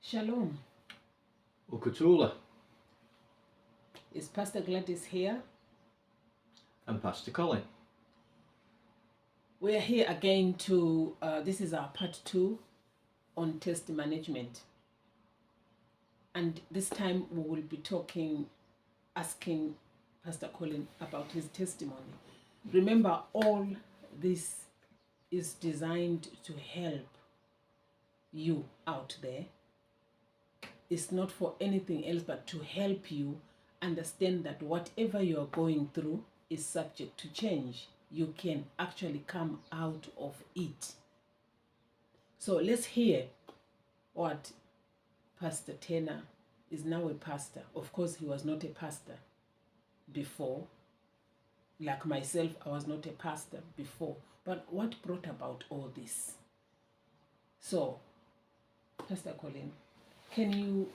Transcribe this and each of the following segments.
Shalom. Ukuthula. Is Pastor Gladys here? And Pastor Colin. We're here again to, this is our part 2 on test management. And this time we will be asking Pastor Colin about his testimony. Remember, all this is designed to help you out there. It's not for anything else but to help you understand that whatever you are going through is subject to change. You can actually come out of it. So let's hear what Pastor Tanner is now a pastor. Of course, he was not a pastor before. Like myself, I was not a pastor before. But what brought about all this? So, Pastor Colin, can you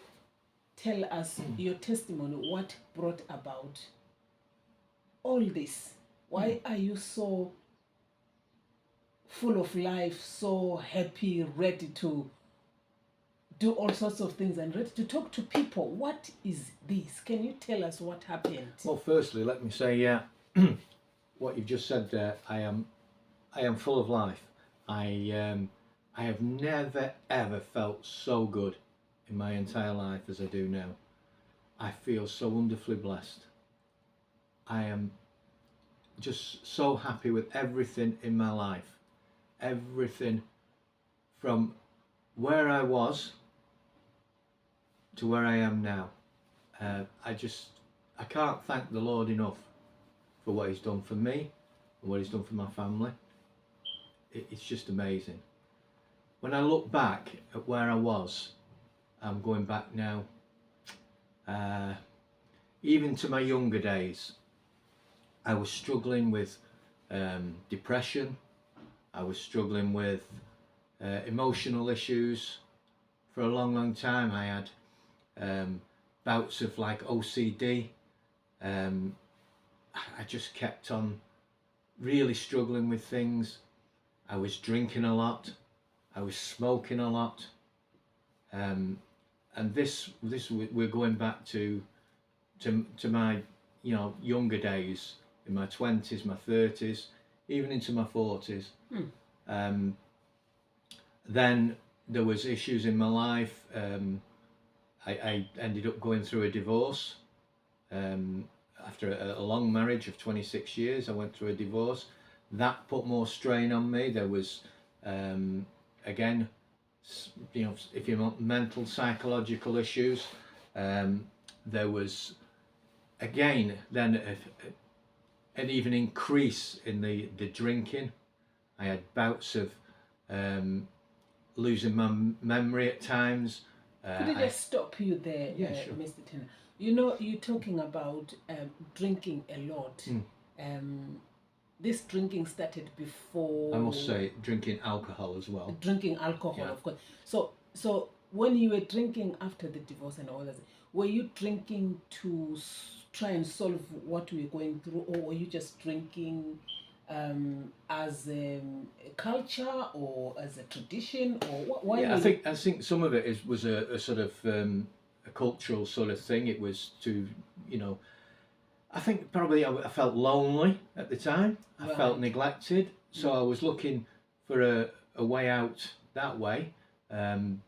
tell us your testimony? What brought about all this? Why are you so full of life, so happy, ready to do all sorts of things and ready to talk to people? What is this? Can you tell us what happened? Well, firstly, let me say what you've just said there. I am full of life. I have never ever felt so good in my entire life as I do now. I feel so wonderfully blessed. I am just so happy with everything in my life. Everything from where I was to where I am now. I can't thank the Lord enough for what he's done for me and what he's done for my family. It's just amazing. When I look back at where I was, I'm going back now, even to my younger days. I was struggling with depression. I was struggling with emotional issues for a long time. I had bouts of like OCD. I just kept on really struggling with things. I was drinking a lot. I was smoking a lot. And this we're going back to my younger days, in my 20s, my 30s, even into my 40s. Then there was issues in my life. I ended up going through a divorce. After a long marriage of 26 years, I went through a divorce. That put more strain on me. There was, again, if you want mental, psychological issues. There was, again, then an even increase in the drinking. I had bouts of losing my memory at times. Could I just stop you there, Yeah, sure. Mr. Tanner? You know, you're talking about drinking a lot. This drinking started before. I must say, drinking alcohol as well. Drinking alcohol, Yeah. of course. So when you were drinking after the divorce and all that, were you drinking to try and solve what we were going through, or were you just drinking as a culture or as a tradition, or why? Yeah, I think some of it was a sort of a cultural sort of thing. It was to, I think probably I felt lonely at the time. I Right. felt neglected, so I was looking for a way out that way. I'm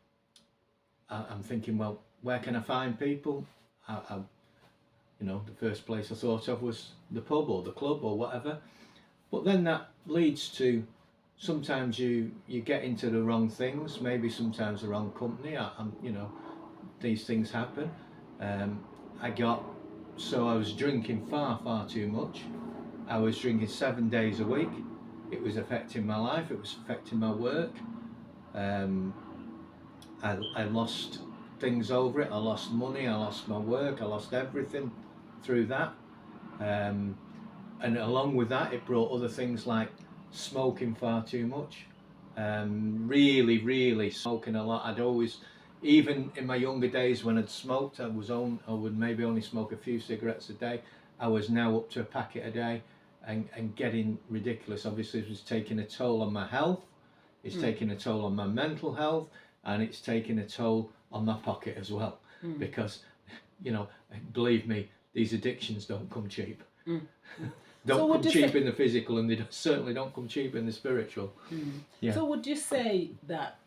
thinking, well, where can I find people? The first place I thought of was the pub or the club or whatever. But then that leads to, sometimes you get into the wrong things, maybe sometimes the wrong company. These things happen. I was drinking far too much. I was drinking 7 days a week. It was affecting my life. It was affecting my work. I lost things over it. I lost money. I lost my work. I lost everything through that. And along with that, it brought other things like smoking far too much. Really smoking a lot. I'd always, even in my younger days when I'd smoked, I would maybe only smoke a few cigarettes a day. I was now up to a packet a day and getting ridiculous. Obviously, it was taking a toll on my health. It's taking a toll on my mental health. and it's taken a toll on my pocket as well, because, you know, believe me, these addictions don't come cheap. Don't come cheap in the physical, and they certainly don't come cheap in the spiritual. Yeah. So would you say that,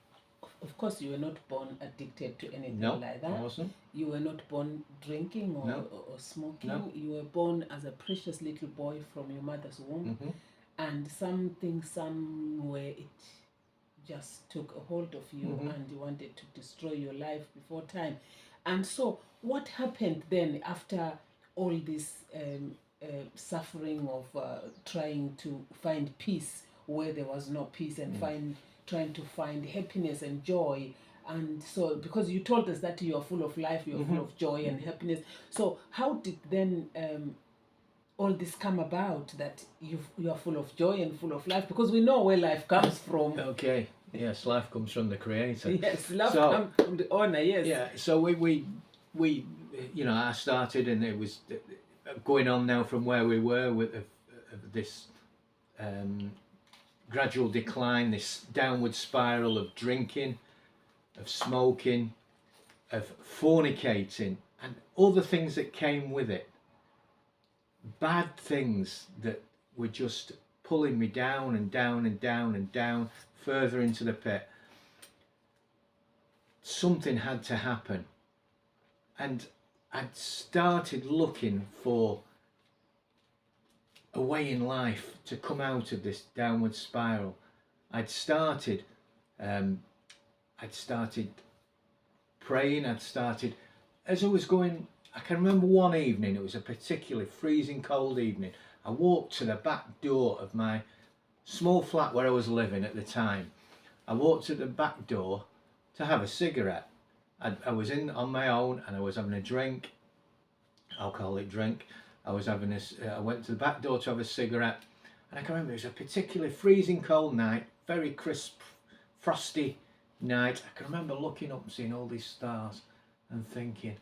of course, you were not born addicted to anything like that? No, I wasn't. You were not born drinking or smoking. No. You were born as a precious little boy from your mother's womb, and something somewhere it just took a hold of you, and you wanted to destroy your life before time. And so what happened then after all this suffering of trying to find peace where there was no peace, and trying to find happiness and joy? And so, because you told us that you are full of life, you are full of joy and happiness, so how did then all this come about, that you are full of joy and full of life? Because we know where life comes from. Okay. Yes, life comes from the Creator. Yes, life comes from the owner. Yes. Yeah. So we you know, I started, and it was going on now from where we were with this gradual decline, this downward spiral of drinking, of smoking, of fornicating, and all the things that came with it. Bad things that were just pulling me down and down and down and down, further into the pit. Something had to happen, and I'd started looking for a way in life to come out of this downward spiral. I'd started praying. As I was going, I can remember one evening, it was a particularly freezing cold evening. I walked to the back door of my small flat where I was living at the time. I walked to the back door to have a cigarette. I was in on my own, and I was having a drink, alcoholic drink. I went to the back door to have a cigarette, and I can remember it was a particularly freezing cold night, very crisp, frosty night. I can remember looking up and seeing all these stars and thinking,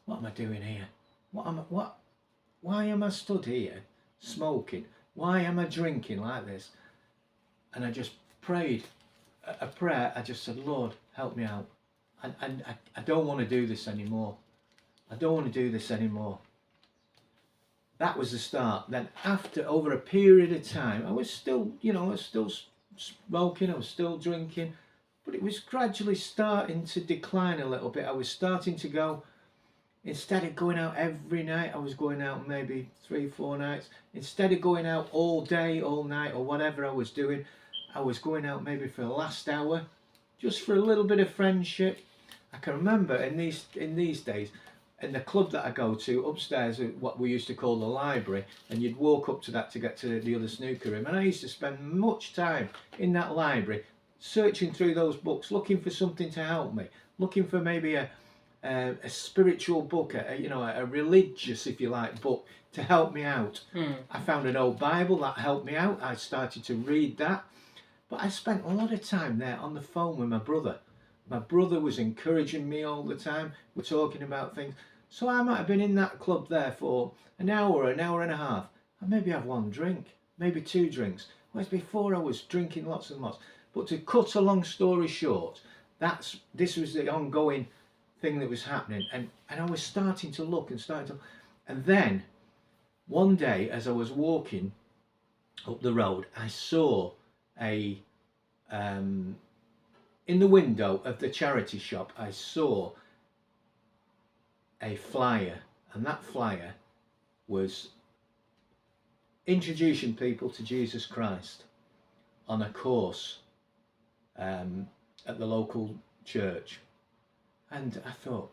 what am I doing here? Why am I stood here smoking? Why am I drinking like this? And I just prayed a prayer. I just said, Lord, help me out. And I don't want to do this anymore. I don't want to do this anymore. That was the start. Then after, over a period of time, I was still, smoking, I was still drinking, but it was gradually starting to decline a little bit. I was starting to go, instead of going out every night, I was going out maybe 3-4 nights. Instead of going out all day, all night, or whatever I was doing, I was going out maybe for the last hour, just for a little bit of friendship. I can remember in these days, in the club that I go to upstairs, what we used to call the library, and you'd walk up to that to get to the other snooker room, and I used to spend much time in that library searching through those books, looking for something to help me, looking for maybe a spiritual book, a religious, if you like, book to help me out. I found an old Bible that helped me out. I started to read that, but I spent a lot of time there on the phone with my brother. My brother was encouraging me all the time. We're talking about things. So I might have been in that club there for an hour and a half. And maybe have one drink, maybe 2 drinks. Whereas before I was drinking lots and lots. But to cut a long story short, this was the ongoing thing that was happening. And I was starting to look and then one day as I was walking up the road, I saw in the window of the charity shop, I saw a flyer, and that flyer was introducing people to Jesus Christ on a course at the local church. And I thought,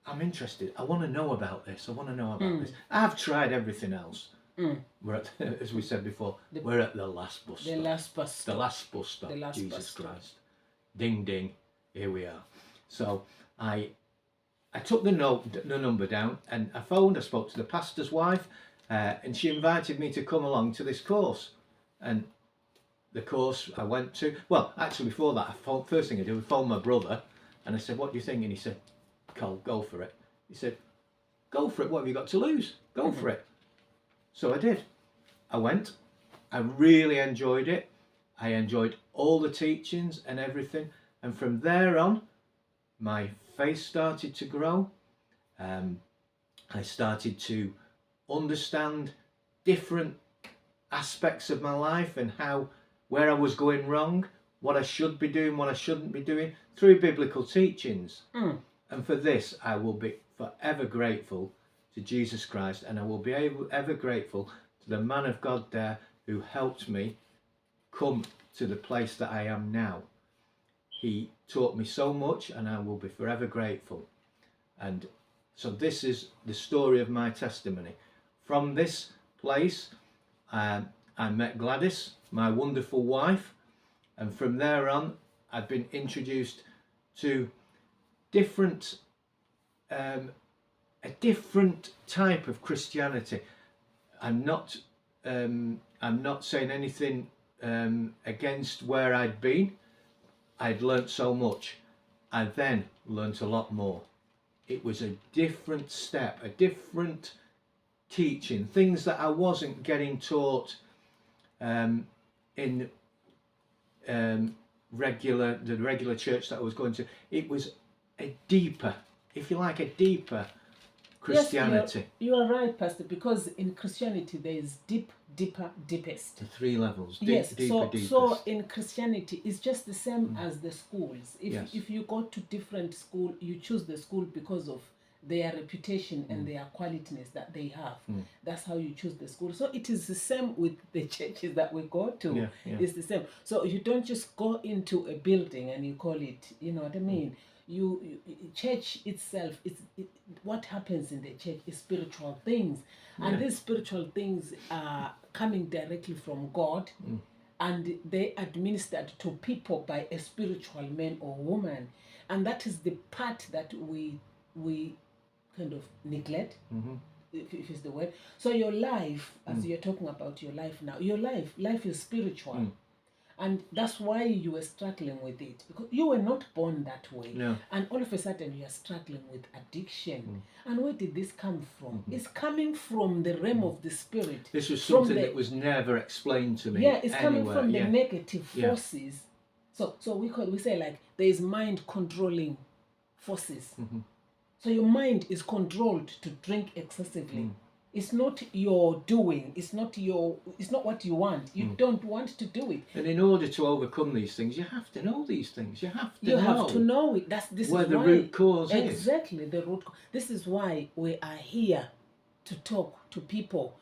I'm interested. I want to know about this. I want to know about this. I've tried everything else. We're at, as we said before, we're at the last bus stop. The last bus stop. The last bus stop. The last Jesus bus stop. Christ. Ding ding. Here we are. So I took the number down, and I spoke to the pastor's wife, and she invited me to come along to this course. And the course I went to, well, actually before that, first thing I did was phone my brother, and I said, what do you think? And he said, Cole, go for it. He said, go for it. What have you got to lose? Go for it. So I did. I went. I really enjoyed it. I enjoyed all the teachings and everything. And from there on, my faith started to grow. I started to understand different aspects of my life and where I was going wrong, what I should be doing, what I shouldn't be doing, through biblical teachings. And for this, I will be forever grateful to Jesus Christ, and I will be ever grateful to the man of God there who helped me come to the place that I am now. He taught me so much, and I will be forever grateful. And so this is the story of my testimony. From this place, I met Gladys, my wonderful wife, and from there on, I've been introduced to a different type of Christianity. I'm not saying anything against where I'd been. I'd learnt so much. I then learnt a lot more. It was a different step, a different teaching, things that I wasn't getting taught in the regular church that I was going to. It was a deeper, if you like, a deeper Christianity. Yes, you are right, Pastor, because in Christianity there is deep, deeper, deepest. The 3 levels. Yes, deeper, deepest. so in Christianity it's just the same as the schools. If you go to different school, you choose the school because of their reputation and their qualities that they have. That's how you choose the school. So it is the same with the churches that we go to. It's the same. So you don't just go into a building and you call it, you know what I mean? You church itself, what happens in the church is spiritual things, and these spiritual things are coming directly from God, and they administered to people by a spiritual man or woman, and that is the part that we kind of neglect, if is the word. So your life, as you're talking about your life now, your life is spiritual. And that's why you were struggling with it, because you were not born that way. No. And all of a sudden you are struggling with addiction. And where did this come from? It's coming from the realm of the spirit. This was something that was never explained to me. Yeah, it's coming anywhere. from the negative forces. So we say like there is mind controlling forces. So your mind is controlled to drink excessively. It's not your doing. It's not what you want. You don't want to do it. And in order to overcome these things, you have to know these things. You have to know it. This where is the why, root cause is. Exactly, the root cause. This is why we are here to talk to people.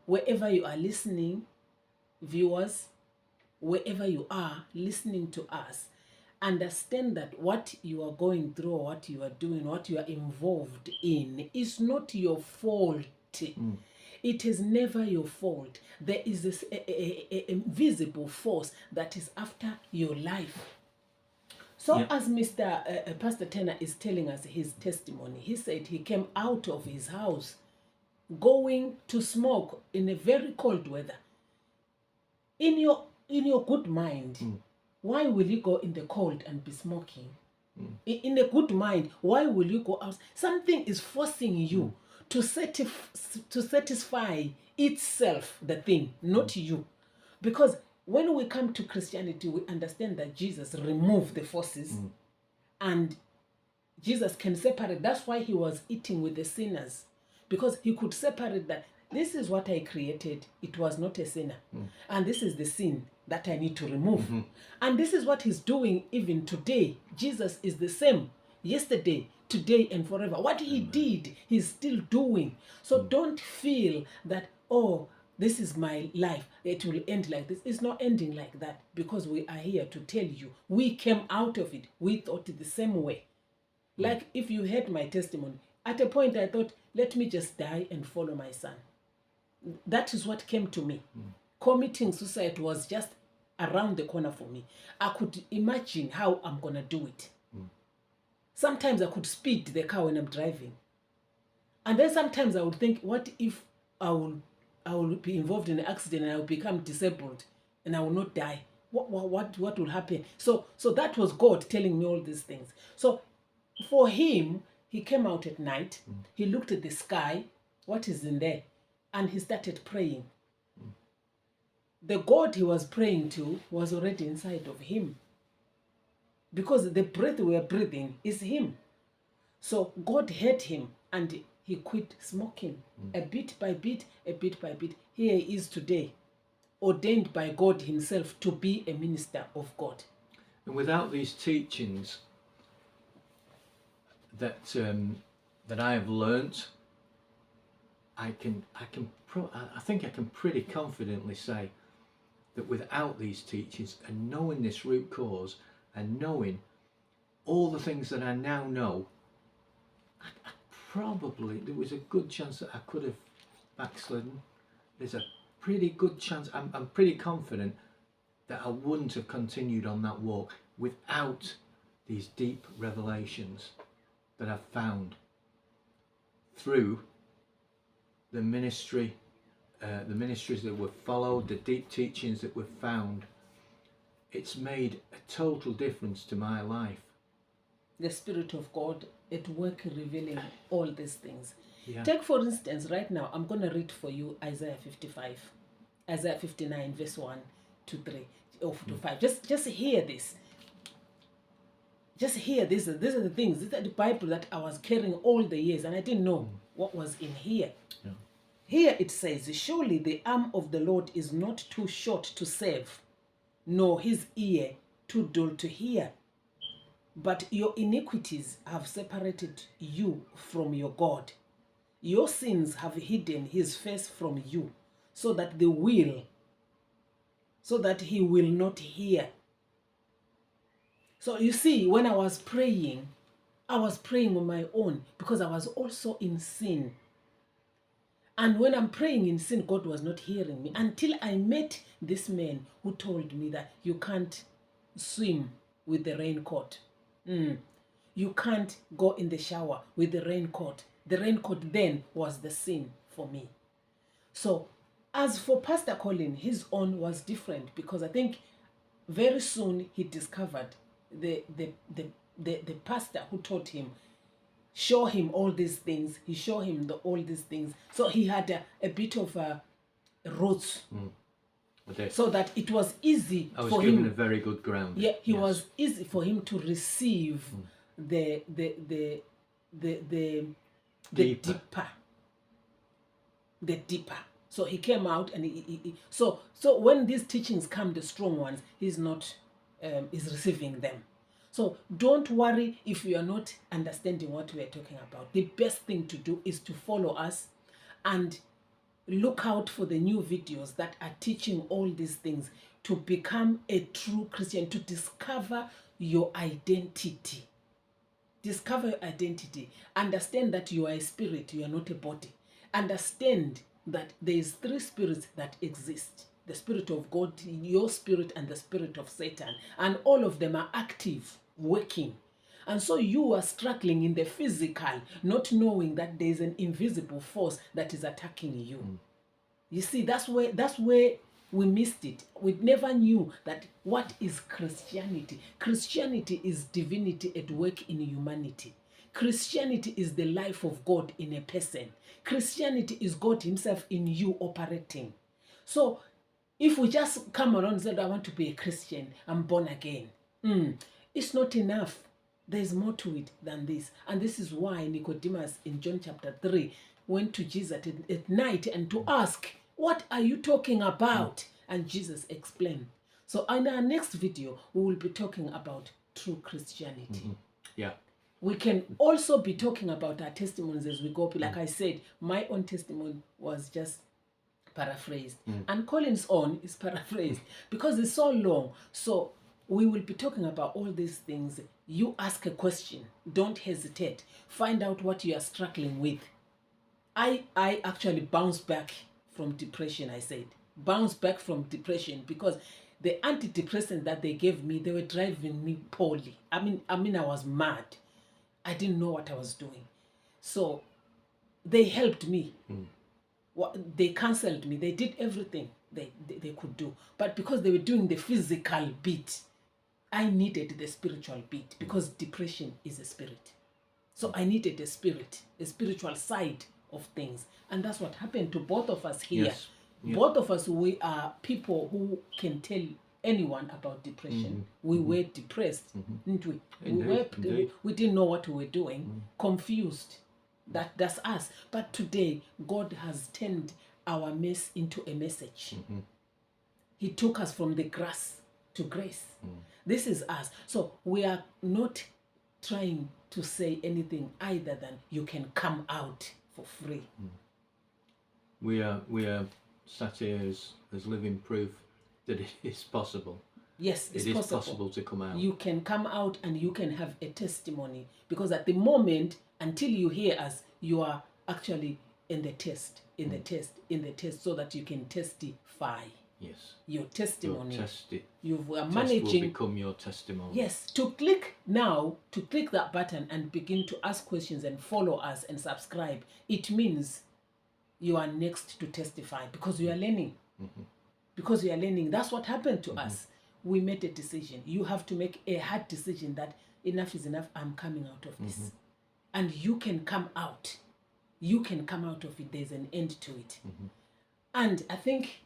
Wherever you are listening, viewers, wherever you are listening to us, understand that what you are going through, what you are doing, what you are involved in is not your fault. It is never your fault. There is this invisible force that is after your life. So as Mr. Pastor Tanner is telling us his testimony, he said he came out of his house going to smoke in a very cold weather. In your good mind, why will you go in the cold and be smoking? In a good mind, why will you go out? Something is forcing you to satisfy itself, the thing, not you. Because when we come to Christianity, we understand that Jesus removed the forces and Jesus can separate. That's why he was eating with the sinners, because he could separate that. This is what I created. It was not a sinner. And this is the sin that I need to remove. And this is what he's doing even today. Jesus is the same yesterday, today, and forever. What he did, he's still doing. So don't feel that, oh, this is my life, it will end like this. It's not ending like that, because we are here to tell you. We came out of it. We thought it the same way. Like if you heard my testimony, at a point I thought, let me just die and follow my son. That is what came to me. Committing suicide was just around the corner for me. I could imagine how I'm going to do it. Sometimes I could speed the car when I'm driving. And then sometimes I would think, what if I will be involved in an accident and I will become disabled and I will not die? What will happen? So that was God telling me all these things. So for him, he came out at night. He looked at the sky, what is in there, and he started praying. the God he was praying to was already inside of him. Because the breath we are breathing is him. So God heard him and he quit smoking. A bit by bit, a bit by bit. Here he is today, ordained by God himself to be a minister of God. And without these teachings that I have learnt, I think I can pretty confidently say that without these teachings and knowing this root cause and knowing all the things that I now know, I probably, there was a good chance that I could have backslidden. There's a pretty good chance, I'm pretty confident that I wouldn't have continued on that walk without these deep revelations that I've found through the ministry, the ministries that we've followed, the deep teachings that we've found. It's made a total difference to my life. The Spirit of God at work revealing all these things. Yeah. Take for instance, right now, I'm going to read for you Isaiah 55, Isaiah 59, verse 1 to 3, or to 5. Just hear this. Just hear this. These are the things. These are the Bible that I was carrying all the years, and I didn't know what was in here. Yeah. Here it says, surely the arm of the Lord is not too short to save, nor his ear too dull to hear. But your iniquities have separated you from your God. Your sins have hidden his face from you, so that he will not hear. So you see, when I was praying on my own because I was also in sin. And when I'm praying in sin, God was not hearing me until I met this man who told me that you can't swim with the raincoat. You can't go in the shower with the raincoat. The raincoat then was the sin for me. So as for Pastor Colin, his own was different because I think very soon he discovered the pastor who taught him, show him all these things. He showed him all these things. So he had a bit of roots. Okay. So that it was easy I was for given him. a very good ground. Yeah, he was easy for him to receive the deeper. So he came out and so when these teachings come, the strong ones, he's not is receiving them. So don't worry if you are not understanding what we are talking about. The best thing to do is to follow us and look out for the new videos that are teaching all these things to become a true Christian, to discover your identity. Discover your identity. Understand that you are a spirit, you are not a body. Understand that there is 3 spirits that exist. The Spirit of God, your spirit, and the spirit of Satan. And all of them are active, working. And so you are struggling in the physical, not knowing that there is an invisible force that is attacking you. You see, that's where we missed it. We never knew that what is Christianity. Christianity is divinity at work in humanity. Christianity is the life of God in a person. Christianity is God himself in you operating. So if we just come around and say, I want to be a Christian, I'm born again, it's not enough. There's more to it than this. And this is why Nicodemus in John chapter 3 went to Jesus at night and to ask, what are you talking about? And Jesus explained. So in our next video, we will be talking about true Christianity. Yeah. We can also be talking about our testimonies as we go. Like I said, my own testimony was just paraphrased. And Colin's own is paraphrased because it's so long. So we will be talking about all these things. You ask a question. Don't hesitate. Find out what you are struggling with. I actually bounced back from depression, I said. Bounced back from depression because the antidepressants that they gave me, they were driving me poorly. I mean, I was mad. I didn't know what I was doing. So they helped me. They counseled me. They did everything they could do. But because they were doing the physical bit, I needed the spiritual bit because depression is a spirit. So I needed a spirit, a spiritual side of things. And that's what happened to both of us here. Yes. Yeah. Both of us, we are people who can tell anyone about depression. We were depressed, didn't we? Indeed. We didn't know what we were doing, confused. That's us. But today, God has turned our mess into a message. He took us from the grass to grace. This is us. So we are not trying to say anything either than you can come out for free. We are sat here as living proof that it is possible. Yes, it is possible to come out. You can come out and you can have a testimony, because at the moment, until you hear us, you are actually in the test, so that you can testify. Yes. Your testimony. You are managing. Test will become your testimony. Yes. To click that button and begin to ask questions and follow us and subscribe, it means you are next to testify, because you are learning. Because you are learning. That's what happened to us. We made a decision. You have to make a hard decision that enough is enough. I'm coming out of this. And you can come out. You can come out of it. There's an end to it. And I think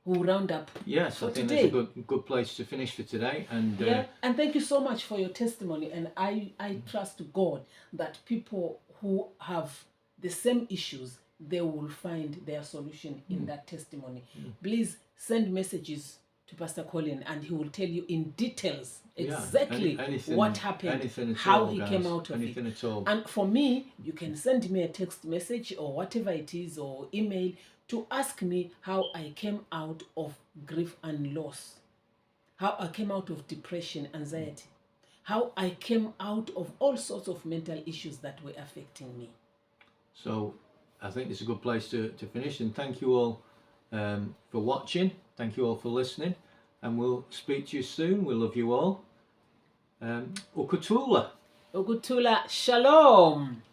we'll round up. Yes, for I think today. that's a good place to finish for today. And and thank you so much for your testimony. And I trust God that people who have the same issues, they will find their solution in that testimony. Please send messages to Pastor Colin, and he will tell you in details exactly what happened, how he came out of it. And for me, you can send me a text message or whatever it is, or email, to ask me how I came out of grief and loss, how I came out of depression, anxiety, how I came out of all sorts of mental issues that were affecting me. So I think it's a good place to finish, and thank you all for watching. Thank you all for listening, and we'll speak to you soon. We love you all. Ukuthula. Ukuthula, Shalom.